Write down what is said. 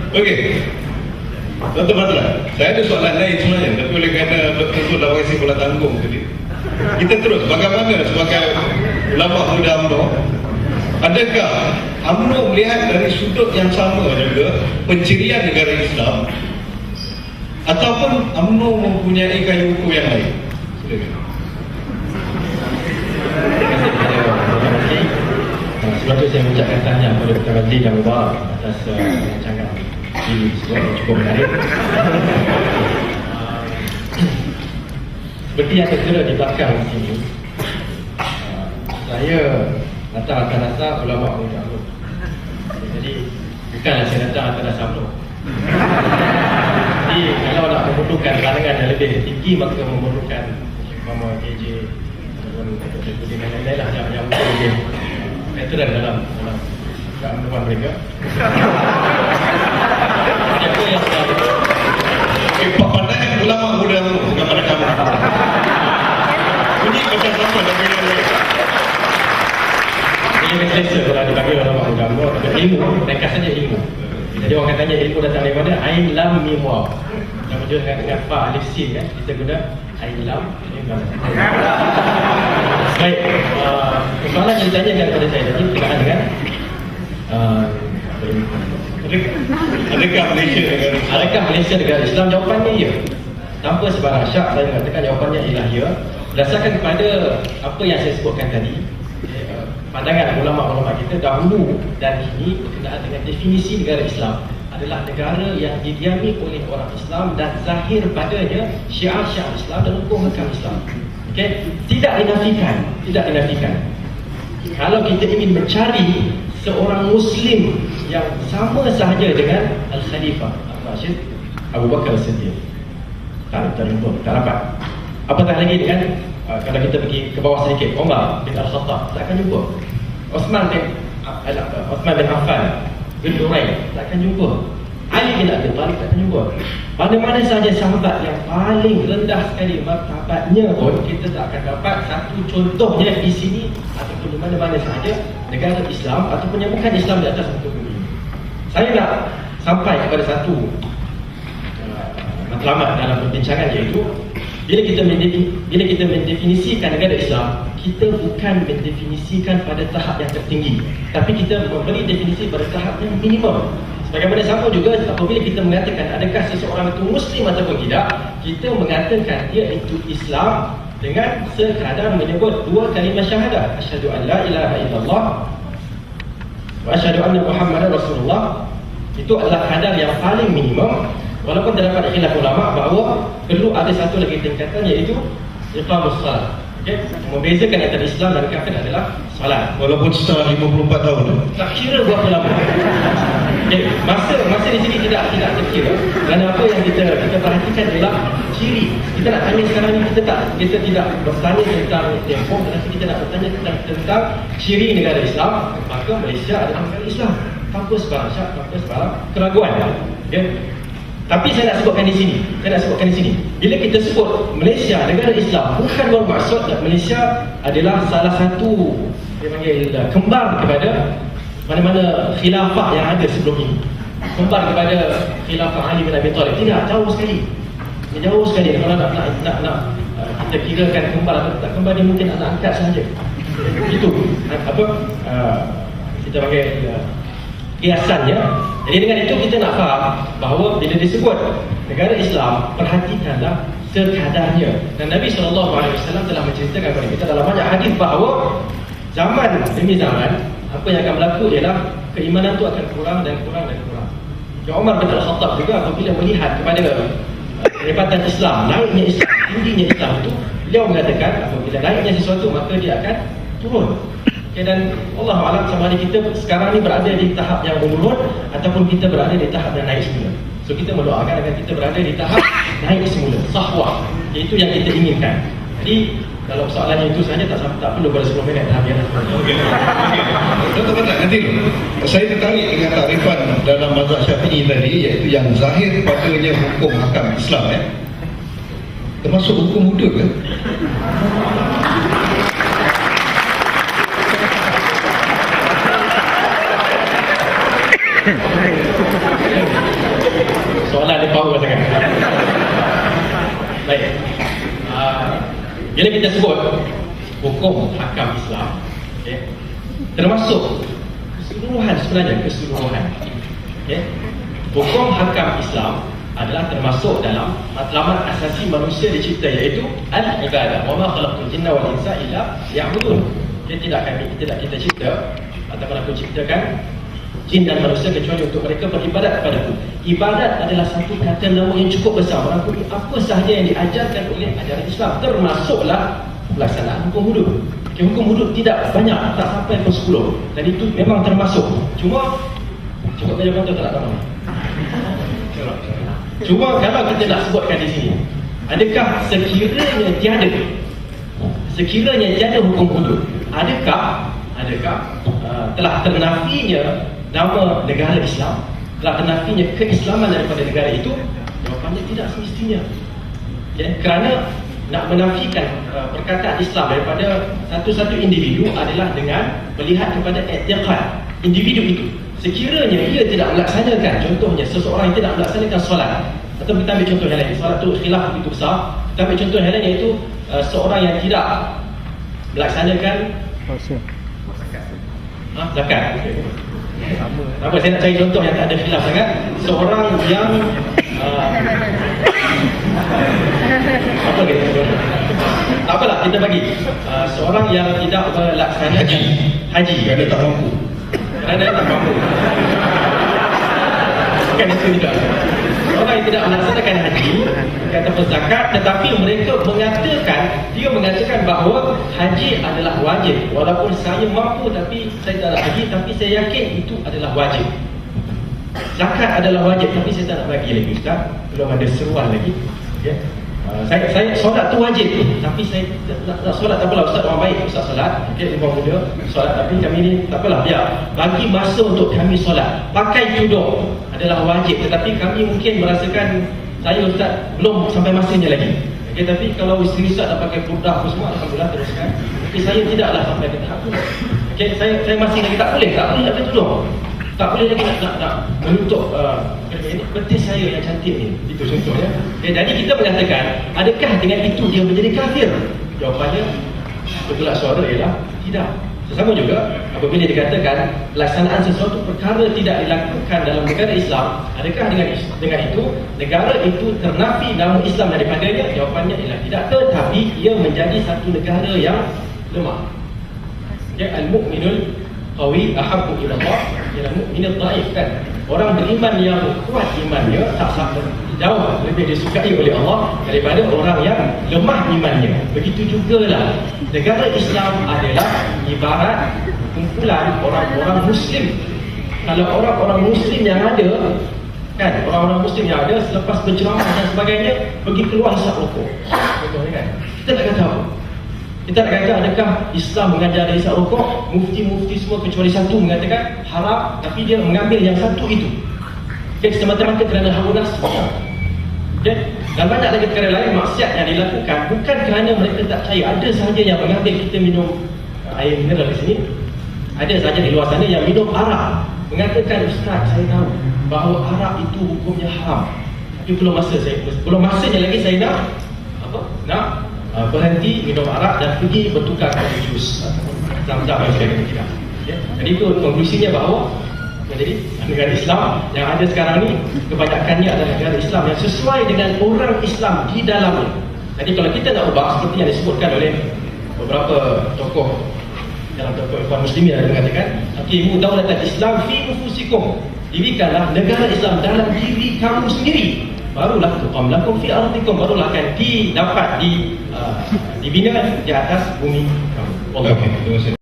Okey. Tuan-tuan Fadlan, saya ada soalan lain sebenarnya, tapi oleh kerana betul lawan si bola tanggung tadi, kita terus, bagaimana sebagai ulama muda UMNO, adakah UMNO melihat dari sudut yang sama juga pencirian negara Islam, ataupun UMNO mempunyai kayu ukur yang lain? Silakan. Sebab itu saya mengucapkan tahniah kepada Dr. Razli dan Mubarak atas rancangan ini semua cukup menarik. Seperti yang tertera di belakang sini, saya datang atas ulama muda. Jadi bukanlah saya datang atas UMNO. Jadi kalau nak memerlukan kalangan yang lebih tinggi, maka memerlukan Mama KJ ataupun dan lain-lain lah yang lebih veteran dalam keamanan mereka. Siapa yang pandangan ulama muda kepada kamu? Bunyi macam apa dan bila ini selesa kalau dipanggil ulama muda, ilmu, mereka saja ilmu. Jadi orang katanya ilmu datang daripada Ain Lam Mim Waw. Yang berjumpa dengan Fa Alif Sin kan, kita guna Ain Lam Mim Waw. Baik, soalan yang ditanyakan kepada saya tadi berkaitan dengan adakah Malaysia negara Islam? Jawapannya ya. Tanpa sebarang syak saya mengatakan jawapannya ialah ya. Berdasarkan kepada apa yang saya sebutkan tadi, pandangan ulama-ulama kita dahulu dan kini berkenaan dengan definisi negara Islam adalah negara yang didiami oleh orang Islam dan zahir padanya syiar-syiar Islam dan hukum hakam Islam. Okay? Tidak dinafikan. Kalau kita ingin mencari seorang Muslim yang sama sahaja dengan Al-Khalifah Al-Rashid Abu Bakar As-Siddiq, tak dapat. Apatah lagi dengan kalau kita pergi ke bawah sedikit, Umar bin Al-Khattab, tak akan jumpa. Osman bin Affan bin Nurayn, tak akan jumpa. Ali bin Abi Thalib, tak akan jumpa. Mana-mana sahaja sahabat yang paling rendah sekali martabatnya pun kita tak akan dapat satu contohnya di sini ataupun di mana-mana sahaja negara Islam ataupun yang bukan Islam di atas muka bumi. Saya nak sampai kepada satu matlamat dalam perbincangan, iaitu bila kita mendefinisikan negara Islam, kita bukan mendefinisikan pada tahap yang tertinggi, tapi kita memberi definisi pada tahap yang minimum. Sebagaimana sama juga apabila kita mengatakan adakah seseorang itu Muslim ataupun tidak, kita mengatakan dia itu Islam dengan sekadar menyebut dua kalimah syahadah, asyhadu an la ilaha illallah wa asyhadu anna Muhammadar Rasulullah. Itu adalah kadar yang paling minimum. Walaupun terdapat khilaf ulama bahawa perlu ada satu lagi tingkatan, iaitu iqamus salat. Okay? Membezakan antara Islam dan kafir adalah salat. Walaupun setelah 54 tahun tak kira berapa lama. Okay. Masa di sini tidak terkira. Kerana apa yang kita perhatikan adalah ciri. Kita nak tanya sekarang ni, kita tidak bertanya tentang tempoh, tetapi kita nak bertanya tentang ciri negara Islam. Maka Malaysia adalah negara Islam tanpa sebarang syak, tanpa sebarang keraguan. Okay? Tapi saya nak sebutkan di sini. Bila kita sebut Malaysia negara Islam, bukan bermaksud Malaysia adalah salah satu dia panggil kembar kepada mana-mana khilafah yang ada sebelum ini. Kembar kepada khilafah Ali bin Abi Thalib. Tidak, jauh sekali. Kalau nak kita kirakan kembar atau tak kembar, dia mungkin anak angkat sahaja. Itu kita panggil kiasannya. Jadi dengan itu kita nak faham bahawa bila disebut negara Islam, perhatikanlah sekadarnya. Dan Nabi SAW telah menceritakan kepada kita dalam banyak hadis bahawa zaman demi zaman, apa yang akan berlaku ialah keimanan itu akan kurang dan kurang. Umar bin Al-Khattab juga apabila melihat kepada kehebatan Islam, naiknya Islam, tingginya Islam itu, beliau mengatakan apabila naiknya sesuatu maka dia akan turun. Okay, dan Allah Alam sama ada kita sekarang ni berada di tahap yang menurun ataupun kita berada di tahap yang naik semula. So kita mendoakan agar kita berada di tahap naik semula, sahwah. Itu yang kita inginkan. Jadi kalau soalannya itu sahaja, tak perlu pada 10 minit dah biarlah. Okey. Tuan-tuan, nanti saya tertarik dengan takrifan dalam mazhab Syafi'i tadi, iaitu yang zahir padanya hukum hakam Islam, termasuk hukum hudud kan? Soalan dia power sangat. Baik. Bila kita sebut hukum hakam Islam, okay, termasuk keseluruhan, sebenarnya keseluruhan, okay, hukum hakam Islam adalah termasuk dalam matlamat asasi manusia dicipta, iaitu al-ibadah. Wa ma khalaqtul jinna wal insa illa liya'budun. Tidak kita cipta ataupun aku ciptakan jin dan manusia kecuali untuk mereka beribadat kepadaku. Ibadat adalah satu kata nama yang cukup besar, merangkumi apa sahaja yang diajarkan oleh ajaran Islam, termasuklah pelaksanaan hukum hudud. Hukum hudud tidak banyak, tak sampai ke 10, dan itu memang termasuk. Cuma kerja contoh tak tahu. Cuma kalau kita nak sebutkan di sini, adakah sekiranya tiada hukum hudud, adakah telah ternafinya nama negara Islam, telah ternafinya keislaman daripada negara itu? Jawapannya tidak semestinya. Okay? Kerana nak menafikan perkataan Islam daripada satu-satu individu adalah dengan melihat kepada i'tiqad individu itu. Sekiranya ia tidak melaksanakan, contohnya seseorang yang tidak melaksanakan solat, atau kita ambil contoh yang lain, solat itu khilaf begitu besar. Kita ambil contoh yang lain, iaitu seorang yang tidak melaksanakan zakat. Apa saya nak cari contoh yang tak ada khilaf sangat. Seorang yang apa kita sebut? Tak apalah, kita bagi seorang yang tidak melaksanakan haji kerana tak mampu. Bukan itu juga. Orang yang tidak melaksanakan haji ataupun zakat, tetapi mereka mengatakan bahawa haji adalah wajib. Walaupun saya mampu tapi saya tak nak haji, tapi saya yakin itu adalah wajib. Zakat adalah wajib, tapi saya tak nak bagi lagi, Ustaz. Belum ada seruan lagi. Okay. Saya solat tu wajib, tapi saya nak solat tak apalah, Ustaz orang baik, Ustaz solat, okay, orang muda solat, tapi kami ni tak apalah, biar bagi masa untuk kami solat. Pakai tudung adalah wajib, tetapi kami mungkin merasakan saya, Ustaz, belum sampai masanya lagi. Okay, tapi kalau isteri Ustaz dah pakai purdah apa semua, alhamdulillah, teruskan. Tapi saya tidaklah sampai ke tahap tu. Okay, saya masih lagi tak boleh pakai tudung. Tak boleh lagi nak menutup betis saya yang cantik ni. Itu contohnya. Jadi kita mengatakan, adakah dengan itu dia menjadi kafir? Jawapannya bergelak suara ialah tidak. Sesama juga, apabila dikatakan pelaksanaan sesuatu perkara tidak dilakukan dalam negara Islam, adakah dengan itu negara itu ternafi nama Islam daripadanya? Jawapannya ialah tidak. Tetapi ia menjadi satu negara yang lemah. Al-mu'minul qawi ahabbu ila Allah ila mu'minid dhaif, kan? Orang beriman yang kuat imannya tak sampai jauh lebih disukai oleh Allah daripada orang yang lemah imannya. Begitu jugalah negara Islam adalah ibarat kumpulan orang-orang Muslim. Kalau orang-orang Muslim yang ada, kan, orang-orang Muslim yang ada selepas berceramah dan sebagainya pergi keluar hisap rokok, contohnya, kan? Kita nak kata apa? Kita nak kata adakah Islam mengajar dari hisap rokok? Mufti-mufti semua kecuali satu mengatakan haram, tapi dia mengambil yang satu itu. Okay, semata-mata kerana hawa nafsu. Okay? Dan banyak lagi perkara lain maksiat yang dilakukan bukan kerana mereka tak percaya. Ada sahaja yang mengambil, kita minum air mineral di sini, ada sahaja di luar sana yang minum arak, mengatakan, Ustaz, saya tahu bahawa arak itu hukumnya haram, tapi belum masanya lagi saya nak berhenti minum arak dan pergi bertukar kepada jus zam-zam yang saya kata. Jadi itu konklusinya bahawa jadi negara Islam yang ada sekarang ni kebanyakannya adalah negara Islam yang sesuai dengan orang Islam di dalamnya. Jadi kalau kita nak ubah seperti yang disebutkan oleh beberapa tokoh dalam tokoh Ikhwan Muslimin yang mengatakan, aqimu daulatan Islam fi nufusikum, dirikanlah negara Islam dalam diri kamu sendiri, barulah tuqam lakum fi ardikum, barulah akan dibina di atas bumi kamu. Okey, terima kasih.